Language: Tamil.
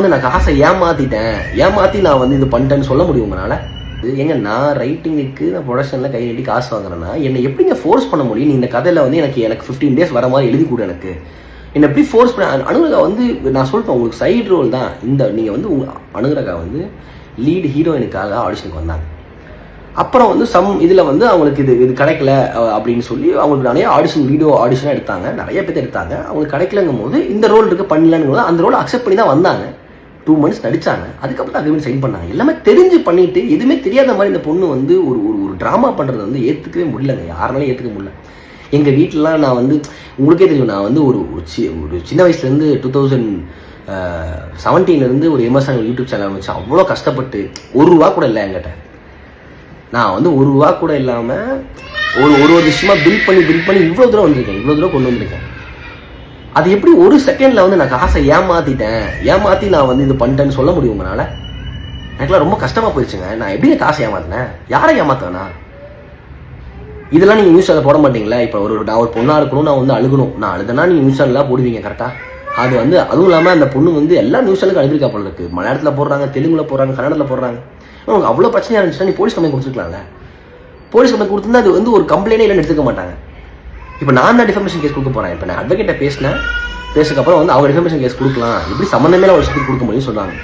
நான் காசை ஏமாத்தி நான் வந்து இது பண்ணிட்டேன்னு சொல்ல முடியும் உங்களால? ஏங்க நான் ரைட்டிங்குக்கு நான் ப்ரொடக்ஷனில் கை நீட்டி காசு வாங்குறேன்னா என்னை எப்படிங்க ஃபோர்ஸ் பண்ண முடியும்? நீ இந்த கதையில் வந்து எனக்கு 15 days வர மாதிரி எழுதி கொடு, எனக்கு என்னை எப்படி ஃபோர்ஸ் பண்ண? அனுகிரகா வந்து நான் சொல்லிட்டேன் உங்களுக்கு சைடு ரோல் தான் இந்த. நீங்கள் வந்து அனுகிரகா வந்து லீடு ஹீரோயினுக்காக ஆடிஷனுக்கு வந்தாங்க. அப்புறம் வந்து இதில் வந்து அவங்களுக்கு இது கிடைக்கல அப்படின்னு சொல்லி அவங்களுக்கு நிறைய வீடியோ ஆடிஷனாக எடுத்தாங்க, நிறைய பேர் எடுத்தாங்க. அவங்களுக்கு கிடைக்கலங்கும் போது இந்த ரோல் இருக்கு பண்ணலங்கும் போது அந்த ரோல் அக்செப்ட் பண்ணி தான் வந்தாங்க. 2 months நடிச்சாங்க. அதுக்கப்புறம் அக்ரிமெண்ட் சைன் பண்ணாங்க. எல்லாமே தெரிஞ்சு பண்ணிட்டு எதுவுமே தெரியாத மாதிரி இந்த பொண்ணு வந்து ஒரு ட்ராமா பண்ணுறது வந்து ஏற்றுக்கவே முடியலங்க. யாருனாலும் ஏற்றுக்க முடியல. எங்கள் வீட்டிலலாம் நான் வந்து உங்களுக்கே தெரியும், நான் வந்து ஒரு சின்ன வயசுலேருந்து 2017 ஒரு எம்எஸ்ஆன் யூடியூப் சேனல் வச்சு அவ்வளோ கஷ்டப்பட்டு ₹1 கூட இல்லை என்கிட்ட. நான் வந்து ₹1 கூட இல்லாமல் ஒரு விஷயமா பில்ட் பண்ணி இவ்வளோ தூரம் வந்திருக்கேன், இவ்வளோ தூரம் கொண்டு வந்திருக்கேன். அது எப்படி ஒரு செகண்டில் வந்து நான் காசை ஏமாற்றி நான் வந்து இது பண்ணிட்டேன்னு சொல்ல முடியும் உங்களால்? எனக்குலாம் ரொம்ப கஷ்டமாக போயிடுச்சுங்க. நான் எப்படி காசை ஏமாத்தினேன்? யாரை ஏமாத்தேனா? இதெல்லாம் நீங்கள் நியூஸ் சேனல் போட மாட்டீங்களா? இப்போ நான் ஒரு பொண்ணாக இருக்கணும், நான் வந்து அழுகணும், நான் அழுதுனா நீங்கள் நியூஸ் சேனல்லாம் போடுவீங்க கரெக்டாக? அது வந்து அதுவும் இல்லாமல் அந்த பொண்ணு வந்து எல்லா நியூஸ் சேனலுக்கு அழுதுருக்கா போல இருக்குது. மலையாளத்தில் போடுறாங்க, தெலுங்குல போடுறாங்க, கன்னடத்தில் போடுறாங்க. உங்களுக்கு அவ்வளோ பிரச்சனையாக இருந்துச்சுன்னா நீ போலீஸ் கம்ப்ளைண்ட் கொடுத்துருக்கலாம்ல. போலீஸ் கம்ப்ளைண்ட் கொடுத்துருந்தா அது வந்து ஒரு கம்ப்ளைண்டே இல்லைன்னு எடுத்துக்க மாட்டாங்க. இப்போ நான் தான் டிஃபர்மேஷன் கேஸ் கொடுக்க போகிறேன். இப்போ நான் அட்வொகேட்டை பேசினதுக்கப்புறம் வந்து அவங்க டிஃபர்மேஷன் கேஸ் கொடுக்கலாம், இப்படி சம்மந்தமே ஒரு விஷயத்துக்கு கொடுக்க முடியும்னு சொல்கிறாங்க.